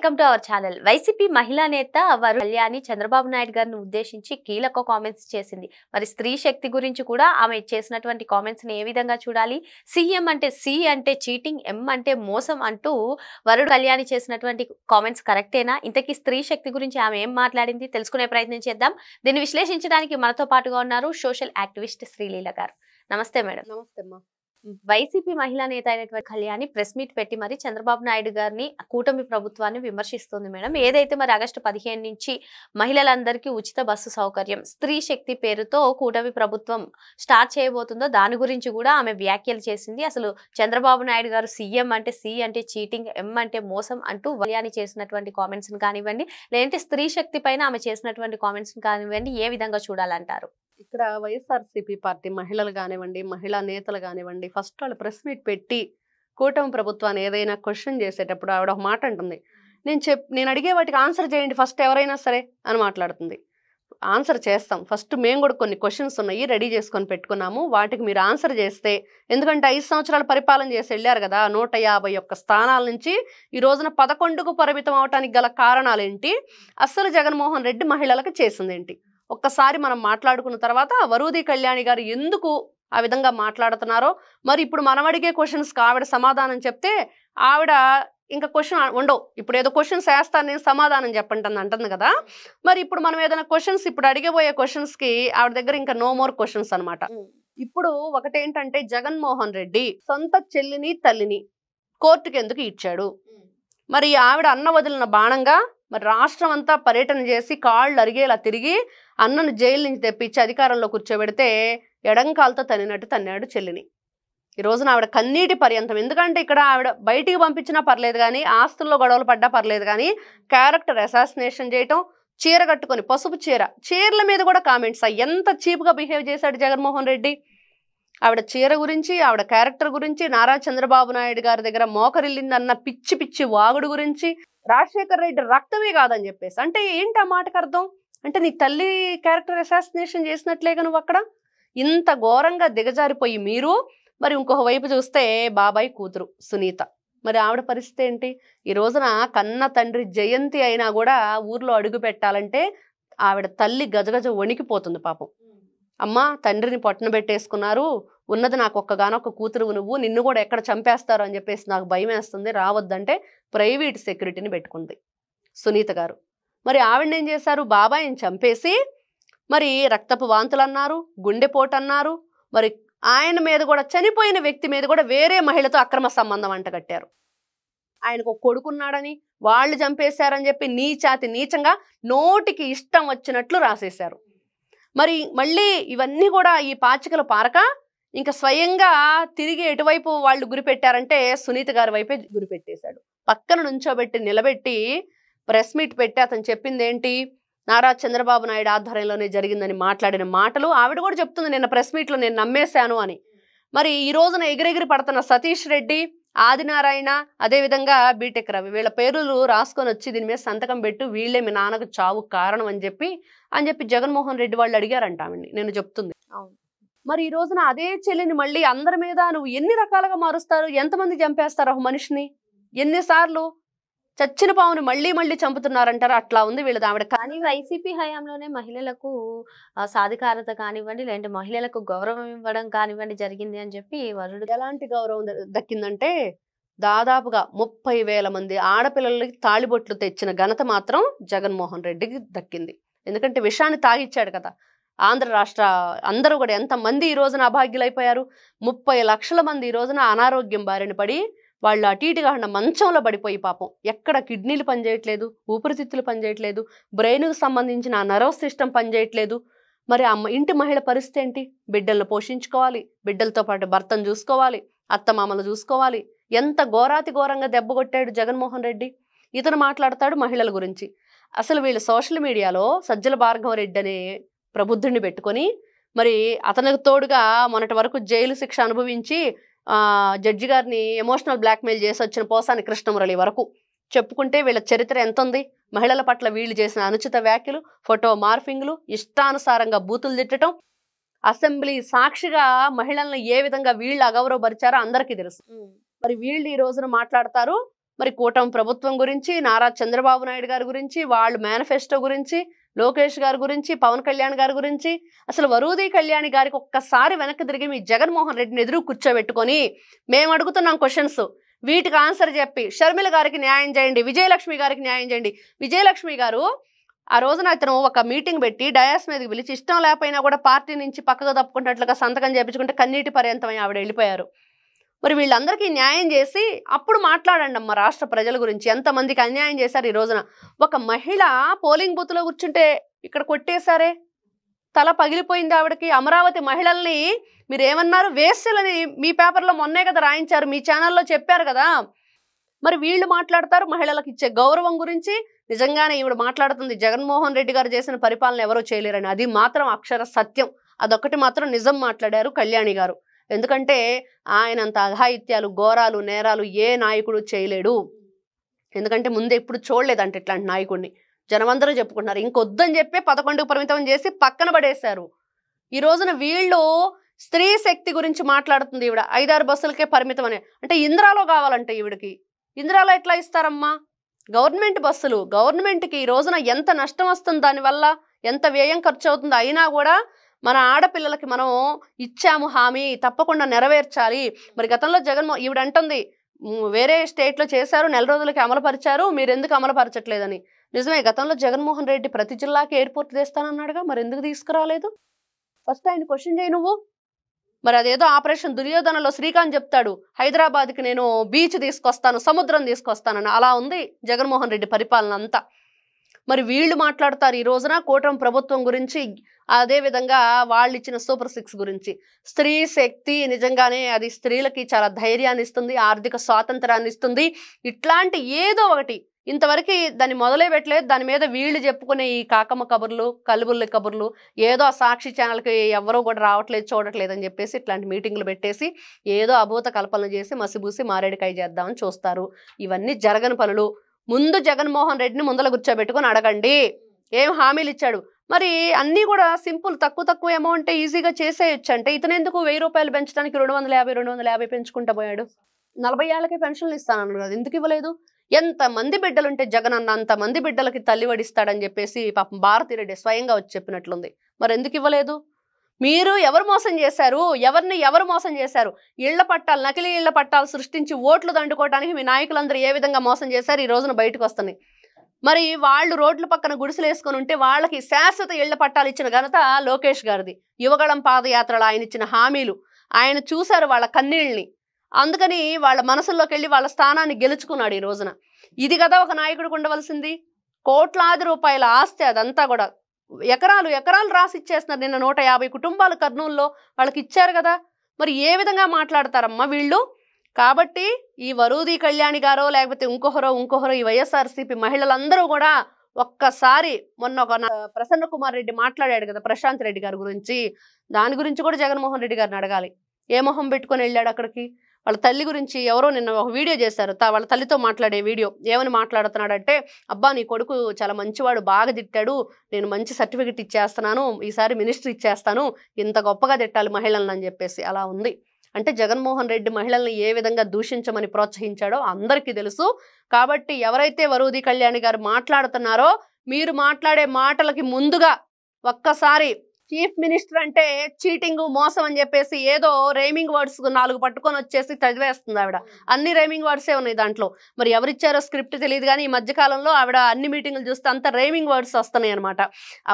Welcome to our channel. YCP మహిళా నేత వరుణ్ కళ్యాణి చంద్రబాబు నాయుడు గారిని ఉద్దేశించి కీలక కామెంట్స్ చేసింది. మరి స్త్రీ శక్తి గురించి కూడా ఆమె చేసినటువంటి కామెంట్స్ ని ఏ విధంగా చూడాలి? సీఎం అంటే సి అంటే చీటింగ్, ఎం అంటే మోసం అంటూ వరుణ్ కళ్యాణి చేసినటువంటి కామెంట్స్ కరెక్టేనా? ఇంతకీ స్త్రీ శక్తి గురించి ఆమె ఏం మాట్లాడింది తెలుసుకునే ప్రయత్నం చేద్దాం. దీన్ని విశ్లేషించడానికి మనతో పాటుగా ఉన్నారు సోషల్ యాక్టివిస్ట్ శ్రీలీల గారు. నమస్తే మేడం. నమస్తే అమ్మా. వైసీపీ మహిళా నేత అయినటువంటి కళ్యాణి ప్రెస్ మీట్ పెట్టి మరి చంద్రబాబు నాయుడు గారిని కూటమి ప్రభుత్వాన్ని విమర్శిస్తుంది మేడం. ఏదైతే మరి ఆగస్టు 15 నుంచి మహిళలందరికీ ఉచిత బస్సు సౌకర్యం, స్త్రీ శక్తి పేరుతో కూటమి ప్రభుత్వం స్టార్ట్ చేయబోతుందో దాని గురించి కూడా ఆమె వ్యాఖ్యలు చేసింది. అసలు చంద్రబాబు నాయుడు గారు సీఎం అంటే సి అంటే చీటింగ్, ఎం అంటే మోసం అంటూ కళ్యాణి చేసినటువంటి కామెంట్స్ కానివ్వండి, లేదంటే స్త్రీ శక్తి పైన ఆమె చేసినటువంటి కామెంట్స్ కానివ్వండి, ఏ విధంగా చూడాలంటారు? ఇక్కడ వైఎస్ఆర్సీపీ పార్టీ మహిళలు కానివ్వండి, మహిళా నేతలు కానివ్వండి, ఫస్ట్ వాళ్ళు ప్రెస్ మీట్ పెట్టి కూటమి ప్రభుత్వాన్ని ఏదైనా క్వశ్చన్ చేసేటప్పుడు ఆవిడ ఒక మాట అంటుంది, నేను అడిగే వాటికి ఆన్సర్ చేయండి ఫస్ట్ ఎవరైనా సరే అని మాట్లాడుతుంది. ఆన్సర్ చేస్తాం, ఫస్ట్ మేము కూడా కొన్ని క్వశ్చన్స్ ఉన్నాయి రెడీ చేసుకొని పెట్టుకున్నాము, వాటికి మీరు ఆన్సర్ చేస్తే, ఎందుకంటే 5 సంవత్సరాలు పరిపాలన చేసి వెళ్ళారు కదా, 151 స్థానాల నుంచి ఈ రోజున 11కు పరిమితం అవటానికి గల కారణాలు ఏంటి, అస్సలు జగన్మోహన్ రెడ్డి మహిళలకు చేసింది ఏంటి, ఒక్కసారి మనం మాట్లాడుకున్న తర్వాత వరుణ్ కళ్యాణి గారు ఎందుకు ఆ విధంగా మాట్లాడుతున్నారో, మరి ఇప్పుడు మనం అడిగే క్వశ్చన్స్కి ఆవిడ సమాధానం చెప్తే ఆవిడ ఇంకా క్వశ్చన్ ఉండవు, ఇప్పుడు ఏదో క్వశ్చన్స్ వేస్తాను నేను సమాధానం చెప్పండి అంటుంది కదా, మరి ఇప్పుడు మనం ఏదైనా క్వశ్చన్స్ ఇప్పుడు అడిగబోయే క్వశ్చన్స్కి ఆవిడ దగ్గర ఇంకా నో మోర్ క్వశ్చన్స్ అనమాట. ఇప్పుడు ఒకటేంటంటే జగన్మోహన్ రెడ్డి సొంత చెల్లిని తల్లిని కోర్టుకి ఎందుకు ఇచ్చాడు, మరి ఆవిడ అన్న వదిలిన బాణంగా మరి రాష్ట్రం అంతా పర్యటన చేసి కాళ్ళు అరిగేలా తిరిగి అన్నను జైలు నుంచి తెప్పించి అధికారంలో కూర్చోబెడితే ఎడంకాలతో తన్నినట్టు తన్నాడు చెల్లిని. ఈ రోజున ఆవిడ కన్నీటి పర్యంతం, ఎందుకంటే ఇక్కడ ఆవిడ బయటికి పంపించినా పర్లేదు కానీ, ఆస్తుల్లో గొడవలు పడ్డా పర్లేదు కానీ, క్యారెక్టర్ అసాసినేషన్ చేయటం, చీర కట్టుకొని పసుపు చీరల మీద కూడా కామెంట్స్, ఎంత చీప్గా బిహేవ్ చేశాడు జగన్మోహన్ రెడ్డి. ఆవిడ చీర గురించి, ఆవిడ క్యారెక్టర్ గురించి, నారా చంద్రబాబు నాయుడు గారి దగ్గర మోకరిల్లిందన్న పిచ్చి పిచ్చి వాగుడు గురించి, రాజశేఖర్ రెడ్డి రక్తమే కాదని చెప్పేసి, అంటే ఏంటి ఆ మాటకు అర్థం, అంటే నీ తల్లి క్యారెక్టర్ అసాసినేషన్ చేసినట్లేగా నువ్వు అక్కడ. ఇంత ఘోరంగా దిగజారిపోయి మీరు, మరి ఇంకొక వైపు చూస్తే బాబాయ్ కూతురు సునీత, మరి ఆవిడ పరిస్థితి ఏంటి, ఈ రోజున కన్న తండ్రి జయంతి అయినా కూడా ఊర్లో అడుగు పెట్టాలంటే ఆవిడ తల్లి గజగజ వణికిపోతుంది పాపం. అమ్మ తండ్రిని పొట్టన పెట్టేసుకున్నారు, ఉన్నది నాకు ఒక్కగానొక్క కూతురు నువ్వు, నిన్ను కూడా ఎక్కడ చంపేస్తారు అని చెప్పేసి నాకు భయం వేస్తుంది, రావద్దంటే ప్రైవేట్ సెక్యూరిటీని పెట్టుకుంది సునీత గారు. మరి ఆవిడని ఏం చేశారు, బాబాయిని చంపేసి మరి రక్తపు వాంతులు అన్నారు, గుండెపోటు అన్నారు, మరి ఆయన మీద కూడా చనిపోయిన వ్యక్తి మీద కూడా వేరే మహిళతో అక్రమ సంబంధం అంటగట్టారు. ఆయనకు ఒక కొడుకున్నాడని వాళ్ళు చంపేశారని చెప్పి నీచాతి నీచంగా నోటికి ఇష్టం వచ్చినట్లు రాసేశారు. మరి మళ్ళీ ఇవన్నీ కూడా ఈ పాచికల పారక ఇంకా స్వయంగా తిరిగి ఎటువైపు వాళ్ళు గురిపెట్టారంటే సునీత గారి వైపే గురిపెట్టేశాడు. పక్కన నుంచోబెట్టి నిలబెట్టి ప్రెస్ మీట్ పెట్టి అతను చెప్పింది ఏంటి, నారా చంద్రబాబు నాయుడు ఆధ్వర్యంలోనే జరిగిందని మాట్లాడిన మాటలు ఆవిడ కూడా చెప్తుంది, నిన్న ప్రెస్ మీట్లో నేను నమ్మేశాను అని. మరి ఈ రోజున ఎగిరెగిరి పడుతున్న సతీష్ రెడ్డి, ఆదినారాయణ, అదేవిధంగా బీటెక్ రవి, వీళ్ళ పేర్లు రాసుకొని వచ్చి దీని మీద సంతకం పెట్టు, వీళ్ళే మీ నాన్నకు చావు కారణం అని చెప్పి జగన్మోహన్ రెడ్డి వాళ్ళు అడిగారంట ఆవిడ్ని, నేను చెప్తుంది. మరి ఈ రోజున అదే చెల్లిని మళ్ళీ అందరి మీద నువ్వు ఎన్ని రకాలుగా మారుస్తారు, ఎంతమంది చంపేస్తారు ఒక మనిషిని, ఎన్నిసార్లు చచ్చిన పావుని మళ్ళీ మళ్ళీ చంపుతున్నారంటారు, అట్లా ఉంది వీళ్ళది ఆవిడ. కానీ వైసీపీ హయాంలోనే మహిళలకు సాధికారత కానివ్వండి, లేదంటే మహిళలకు గౌరవం ఇవ్వడం కానివ్వండి జరిగింది అని చెప్పి వరుడు. ఎలాంటి గౌరవం దక్కిందంటే దాదాపుగా 30,000 మంది ఆడపిల్లలకి తాళిబొట్లు తెచ్చిన ఘనత మాత్రం జగన్మోహన్ రెడ్డికి దక్కింది. ఎందుకంటే విషాన్ని తాగిచ్చాడు కదా. ఆంధ్ర రాష్ట్ర అందరూ కూడా ఎంతమంది ఈ రోజున అభాగ్యులైపోయారు, 30 లక్షల మంది ఈ రోజున అనారోగ్యం బారిన పడి వాళ్ళు అటు ఇటుగా మంచంలో పడిపోయి పాపం, ఎక్కడ కిడ్నీలు పనిచేయట్లేదు, ఊపిరితిత్తులు పనిచేయట్లేదు, బ్రెయిన్కు సంబంధించిన నర్వస్ సిస్టమ్ పనిచేయట్లేదు. మరి ఇంటి మహిళ పరిస్థితి ఏంటి, బిడ్డలను పోషించుకోవాలి, బిడ్డలతో పాటు భర్తను చూసుకోవాలి, అత్తమామలు చూసుకోవాలి. ఎంత ఘోరాతి ఘోరంగా దెబ్బ కొట్టాడు జగన్మోహన్ రెడ్డి. ఇతను మాట్లాడతాడు మహిళల గురించి. అసలు వీళ్ళు సోషల్ మీడియాలో సజ్జల భార్గవరెడ్డి అనే ప్రబుద్ధుడిని పెట్టుకొని, మరి అతనికి తోడుగా మొన్నటి వరకు జైలు శిక్ష అనుభవించి జడ్జి గారిని ఎమోషనల్ బ్లాక్మెయిల్ చేసి వచ్చిన పోసాని కృష్ణమురళి వరకు చెప్పుకుంటే వీళ్ళ చరిత్ర ఎంత ఉంది. మహిళల పట్ల వీళ్ళు చేసిన అనుచిత వ్యాఖ్యలు, ఫోటో మార్ఫింగ్లు, ఇష్టానుసారంగా బూతులు తిట్టడం, అసెంబ్లీ సాక్షిగా మహిళలను ఏ విధంగా వీళ్ళు అగౌరవపరిచారో అందరికీ తెలుసు. మరి వీళ్ళు ఈ రోజున మాట్లాడతారు, మరి కూటమి ప్రభుత్వం గురించి, నారా చంద్రబాబు నాయుడు గారి గురించి, వాళ్ళు మేనిఫెస్టో గురించి, లోకేష్ గారి గురించి, పవన్ కళ్యాణ్ గారి గురించి, అసలు వరూది కళ్యాణి గారికి ఒక్కసారి వెనక్కి తిరిగి మీ జగన్మోహన్ రెడ్డిని ఎదురు కూర్చోబెట్టుకొని మేము అడుగుతున్నాం క్వశ్చన్స్, వీటికి ఆన్సర్ చెప్పి షర్మిల గారికి న్యాయం చేయండి, విజయలక్ష్మి గారికి న్యాయం చేయండి. విజయలక్ష్మి గారు ఆ రోజున అతను ఒక మీటింగ్ పెట్టి డయాస్ మీదకి పిలిచి ఇష్టం లేకపోయినా కూడా పార్టీ నుంచి పక్కకు తప్పుకుంటున్నట్లుగా సంతకం చేయించుకుంటే కన్నీటి పర్యంతమై ఆవిడ వెళ్ళిపోయారు. మరి వీళ్ళందరికీ న్యాయం చేసి అప్పుడు మాట్లాడండి అమ్మ రాష్ట్ర ప్రజల గురించి. ఎంతమందికి అన్యాయం చేశారు ఈ రోజున. ఒక మహిళ పోలింగ్ బూత్లో కూర్చుంటే ఇక్కడ కొట్టేశారే, తల పగిలిపోయింది ఆవిడకి. అమరావతి మహిళల్ని మీరేమన్నారు, వేస్యలని మీ పేపర్లో మొన్నే కదా రాయించారు, మీ ఛానల్లో చెప్పారు కదా. మరి వీళ్ళు మాట్లాడతారు మహిళలకు ఇచ్చే గౌరవం గురించి. నిజంగానే ఈవిడ మాట్లాడుతుంది జగన్మోహన్ రెడ్డి గారు చేసిన పరిపాలన ఎవరో చేయలేరని. అది మాత్రం అక్షర సత్యం. అదొకటి మాత్రం నిజం మాట్లాడారు కళ్యాణి గారు. ఎందుకంటే ఆయనంత అఘాయిత్యాలు, ఘోరాలు, నేరాలు ఏ నాయకుడు చేయలేడు. ఎందుకంటే ముందే ఎప్పుడు చూడలేదంటే ఇట్లాంటి నాయకుడిని. జనమందరూ చెప్పుకుంటున్నారు. ఇంకొద్దని చెప్పి 11కు పరిమితం చేసి పక్కన పడేశారు. ఈ రోజున వీళ్ళు స్త్రీ శక్తి గురించి మాట్లాడుతుంది ఈవిడ. 5-6 బస్సులకే పరిమితం అని. అంటే ఇందిరాలో కావాలంటే ఈవిడికి. ఇందిరాలో ఎట్లా ఇస్తారమ్మా? గవర్నమెంట్ బస్సులు. గవర్నమెంట్కి ఈ రోజున ఎంత నష్టం వస్తుంది, దానివల్ల ఎంత వ్యయం ఖర్చు అవుతుంది. అయినా కూడా మన ఆడపిల్లలకి మనం ఇచ్చాము హామీ, తప్పకుండా నెరవేర్చాలి. మరి గతంలో ఈవిడ అంటుంది వేరే స్టేట్లో చేశారు, నెల రోజులకి అమలుపరిచారు, మీరు ఎందుకు అమలుపరచట్లేదని. నిజమే, గతంలో జగన్మోహన్ రెడ్డి ప్రతి జిల్లాకి ఎయిర్పోర్ట్ తెస్తానన్నాడుగా, మరి ఎందుకు తీసుకురాలేదు? ఫస్ట్ ఆయన క్వశ్చన్ చేయి నువ్వు. మరి అదేదో ఆపరేషన్ దుర్యోధనలో శ్రీకాంత్ చెప్తాడు, హైదరాబాద్కి నేను బీచ్ తీసుకొస్తాను, సముద్రం తీసుకొస్తానని. అలా ఉంది జగన్మోహన్ రెడ్డి పరిపాలన అంతా. మరి వీళ్ళు మాట్లాడతారు ఈ రోజున కూటమి ప్రభుత్వం గురించి, అదే విధంగా వాళ్ళు ఇచ్చిన సూపర్ 6 గురించి. స్త్రీ శక్తి నిజంగానే అది స్త్రీలకి చాలా ధైర్యాన్ని ఇస్తుంది, ఆర్థిక స్వాతంత్రాన్ని ఇస్తుంది. ఇట్లాంటి ఏదో ఒకటి ఇంతవరకు దాన్ని మొదలే పెట్టలేదు. దాని మీద వీళ్ళు చెప్పుకునే ఈ కాకమ్మ కబుర్లు, కలుబుల్లి కబుర్లు, ఏదో ఆ సాక్షి ఛానల్కి ఎవరో కూడా రావట్లేదు, చూడట్లేదు అని చెప్పేసి ఇట్లాంటి మీటింగ్లు పెట్టేసి ఏదో అభూత కల్పనలు చేసి మసిబూసి మారేడుకాయ చేద్దామని చూస్తారు. ఇవన్నీ జరగని పనులు. ముందు జగన్మోహన్ రెడ్డిని ముందల కూర్చోబెట్టుకొని అడగండి ఏం హామీలు ఇచ్చాడు. మరి అన్నీ కూడా సింపుల్, తక్కువ అమౌంట్ ఈజీగా చేసేయచ్చు. అంటే ఇతను ఎందుకు 1000 రూపాయలు పెంచడానికి 250 పెంచుకుంటా పోయాడు? 40 ఏళ్ళకే పెన్షన్లు ఇస్తానన్నాడు కదా, ఎందుకు ఇవ్వలేదు? ఎంతమంది బిడ్డలుంటే జగన్ అన్న అంతమంది బిడ్డలకి తల్లి వడిస్తాడని చెప్పేసి పాపం భారతిరెడ్డి స్వయంగా వచ్చి చెప్పినట్లుంది. మరి ఎందుకు ఇవ్వలేదు? మీరు ఎవరు మోసం చేశారు, ఎవరు మోసం చేశారు? ఇళ్ల పట్టాలు, నకిలీ ఇళ్ల పట్టాలు సృష్టించి ఓట్లు దండుకోవడానికి మీ నాయకులందరూ ఏ విధంగా మోసం చేశారు ఈ రోజున బయటకు వస్తున్నాయి. మరి వాళ్ళు రోడ్ల పక్కన గుడిసెలు వేసుకొని ఉంటే వాళ్ళకి శాశ్వత ఇళ్ల పట్టాలు ఇచ్చిన ఘనత లోకేష్ గారిది. యువగళం పాదయాత్రలో ఆయన ఇచ్చిన హామీలు ఆయన చూశారు, వాళ్ళ కన్నీళ్ళని. అందుకని వాళ్ళ మనసుల్లోకి వెళ్ళి వాళ్ళ స్థానాన్ని గెలుచుకున్నాడు ఈ రోజున. ఇది కదా ఒక నాయకుడికి ఉండవలసింది. కోట్లాది రూపాయల ఆస్తి అదంతా కూడా, ఎకరాలు రాసి ఇచ్చేస్తున్నారు. నిన్న 150 కుటుంబాలు కర్నూలులో వాళ్ళకి ఇచ్చారు కదా. మరి ఏ విధంగా మాట్లాడతారమ్మా వీళ్ళు? కాబట్టి ఈ వరూది కళ్యాణి గారో లేకపోతే ఇంకొకరో ఈ వైఎస్ఆర్సీపీ మహిళలందరూ కూడా ఒక్కసారి మొన్న ఒక ప్రసన్న కుమార్ రెడ్డి మాట్లాడాడు కదా ప్రశాంత్ రెడ్డి గారి గురించి, దాని గురించి కూడా జగన్మోహన్ రెడ్డి గారిని అడగాలి. ఏ మొహం పెట్టుకొని వెళ్ళాడు అక్కడికి? వాళ్ళ తల్లి గురించి ఎవరో నిన్న ఒక వీడియో చేశారు, వాళ్ళ తల్లితో మాట్లాడే వీడియో. ఏమని మాట్లాడుతున్నాడంటే, అబ్బా నీ కొడుకు చాలా మంచివాడు, బాగా తిట్టాడు, నేను మంచి సర్టిఫికెట్ ఇచ్చేస్తున్నాను, ఈసారి మినిస్టర్ ఇచ్చేస్తాను, ఇంత గొప్పగా తిట్టాలి మహిళలను అని చెప్పేసి. అలా ఉంది. అంటే జగన్మోహన్ రెడ్డి మహిళల్ని ఏ విధంగా దూషించమని ప్రోత్సహించాడో అందరికీ తెలుసు. కాబట్టి ఎవరైతే వరూది కళ్యాణి గారు మాట్లాడుతున్నారో, మీరు మాట్లాడే మాటలకి ముందుగా ఒక్కసారి చీఫ్ మినిస్టర్ అంటే చీటింగ్, మోసం అని చెప్పేసి ఏదో రైమింగ్ వర్డ్స్ 4 పట్టుకొని వచ్చేసి చదివేస్తుంది ఆవిడ. అన్ని రైమింగ్ వర్డ్సే ఉన్నాయి దాంట్లో. మరి ఎవరిచ్చారో స్క్రిప్ట్ తెలియదు, కానీ ఈ మధ్యకాలంలో ఆవిడ అన్ని మీటింగులు చూస్తే అంత రైమింగ్ వర్డ్స్ వస్తున్నాయి అనమాట.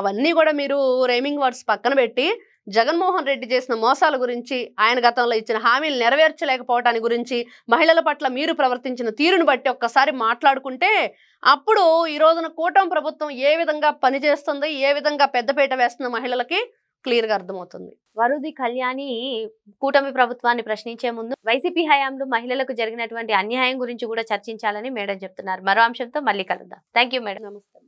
అవన్నీ కూడా మీరు రైమింగ్ వర్డ్స్ పక్కన పెట్టి జగన్మోహన్ రెడ్డి చేసిన మోసాల గురించి, ఆయన గతంలో ఇచ్చిన హామీలు నెరవేర్చలేకపోవటానికి గురించి, మహిళల పట్ల మీరు ప్రవర్తించిన తీరును బట్టి ఒక్కసారి మాట్లాడుకుంటే అప్పుడు ఈ రోజున కూటమి ప్రభుత్వం ఏ విధంగా పనిచేస్తుంది, ఏ విధంగా పెద్దపీట వేస్తున్న మహిళలకి క్లియర్గా అర్థమవుతుంది. వరూది కళ్యాణి కూటమి ప్రభుత్వాన్ని ప్రశ్నించే ముందు వైసీపీ హయాంలో మహిళలకు జరిగినటువంటి అన్యాయం గురించి కూడా చర్చించాలని మేడం చెప్తున్నారు. మరో అంశంతో మళ్ళీ కలుద్దాం. Thank you madam. నమస్తే.